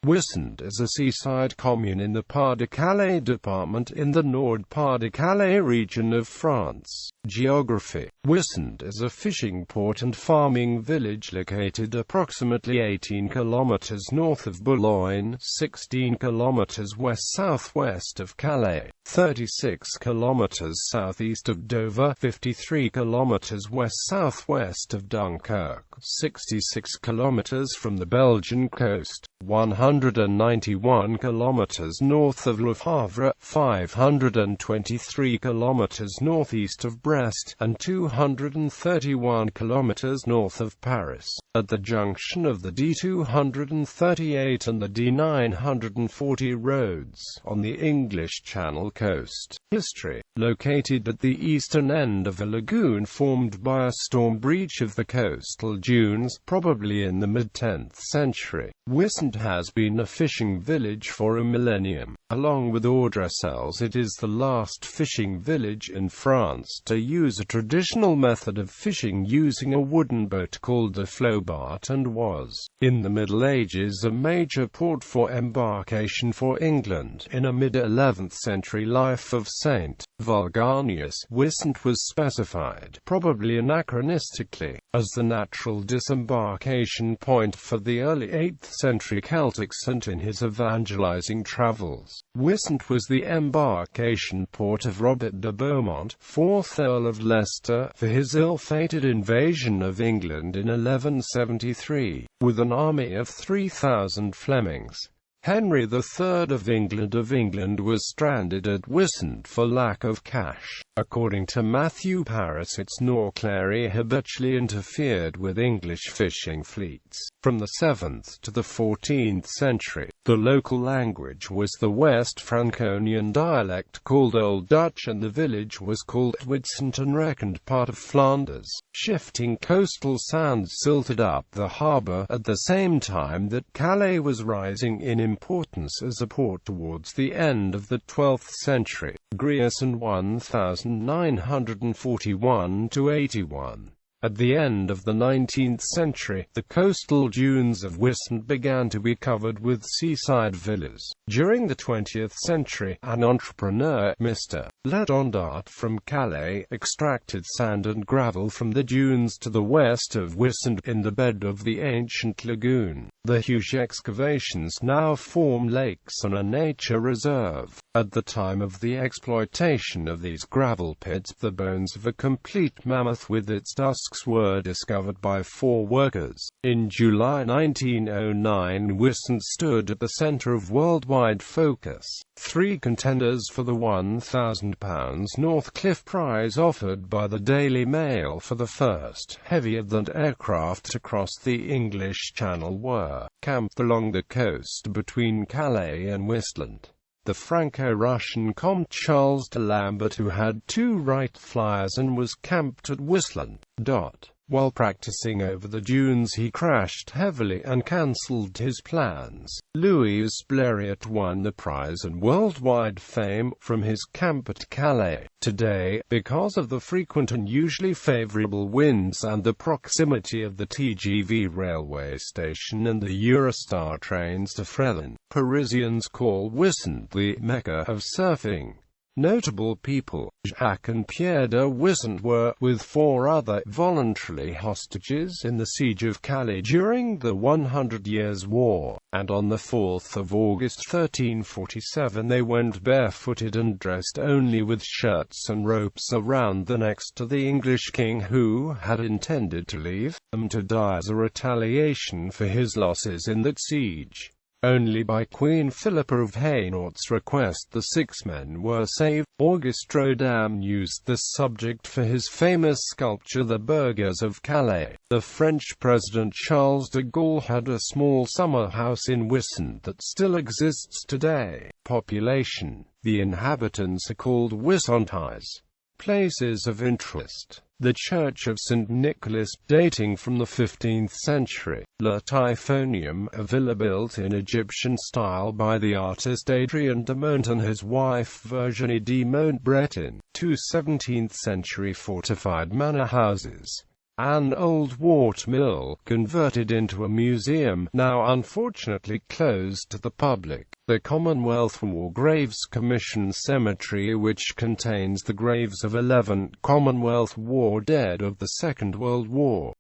Wissant is a seaside commune in the Pas-de-Calais department in the Nord-Pas-de-Calais region of France. Geography: Wissant is a fishing port and farming village located approximately 18 kilometers north of Boulogne, 16 kilometers west-southwest of Calais, 36 kilometers southeast of Dover, 53 kilometers west-southwest of Dunkirk, 66 kilometers from the Belgian coast, 191 kilometers north of Le Havre, 523 kilometers northeast of Brest, and 231 kilometers north of Paris. At the junction of the D238 and the D940 roads, on the English Channel coast. History: located at the eastern end of a lagoon formed by a storm breach of the coastal dunes, probably in the mid-10th century, Wissant has been a fishing village for a millennium. Along with Bodoklecksel, it is the last fishing village in France to use a traditional method of fishing using a wooden boat called a flowboat, and was, in the Middle Ages, a major port for embarkation for England. In a mid-11th century life of St. Vulganius, Wissant was specified, probably anachronistically, as the natural disembarkation point for the early 8th century Celtic saint in his evangelizing travels. Wissant was the embarkation port of Robert de Beaumont, 4th Earl of Leicester, for his ill-fated invasion of England in 1173, with an army of 3,000 Flemings. Henry III of England was stranded at Wissant for lack of cash. According to Matthew Paris, its Norclary habitually interfered with English fishing fleets. From the 7th to the 14th century, the local language was the West Franconian dialect called Old Dutch, and the village was called Wissant and reckoned part of Flanders. Shifting coastal sands silted up the harbour at the same time that Calais was rising in importance as a port towards the end of the 12th century. Grierson 1941–81. At the end of the 19th century, the coastal dunes of Wissant began to be covered with seaside villas. During the 20th century, an entrepreneur, Mr. Ledondart from Calais, extracted sand and gravel from the dunes to the west of Wissant in the bed of the ancient lagoon. The huge excavations now form lakes and a nature reserve. At the time of the exploitation of these gravel pits, the bones of a complete mammoth with its tusks were discovered by 4 workers. In July 1909, Wissant stood at the center of worldwide focus. 3 contenders for the £1,000 Northcliffe Prize offered by the Daily Mail for the first heavy-than aircraft to cross the English Channel were camped along the coast between Calais and Wissant. The Franco-Russian Comte Charles de Lambert, who had 2 Wright flyers and was camped at Wissant. While practicing over the dunes, he crashed heavily and cancelled his plans. Louis Blériot won the prize and worldwide fame from his camp at Calais. Today, because of the frequent and usually favorable winds and the proximity of the TGV railway station and the Eurostar trains to Fréthun, Parisians call Wissant the Mecca of surfing. Notable people: Jacques and Pierre de Wissant were, with 4 other, voluntarily hostages in the siege of Calais during the 100 Years' War, and on the 4th of August 1347 they went barefooted and dressed only with shirts and ropes around the necks to the English king, who had intended to leave them to die as a retaliation for his losses in that siege. Only by Queen Philippa of Hainaut's request the 6 men were saved. Auguste Rodin used this subject for his famous sculpture The Burghers of Calais. The French President Charles de Gaulle had a small summer house in Wissant that still exists today. Population: the inhabitants are called Wissantais. Places of interest: the Church of St. Nicholas, dating from the 15th century. Le Typhonium, a villa built in Egyptian style by the artist Adrien de Mont and his wife Virginie de Montbreton. 2 17th century fortified manor houses. an old wart mill, converted into a museum, now unfortunately closed to the public. The Commonwealth War Graves Commission Cemetery, which contains the graves of 11 Commonwealth War dead of the Second World War.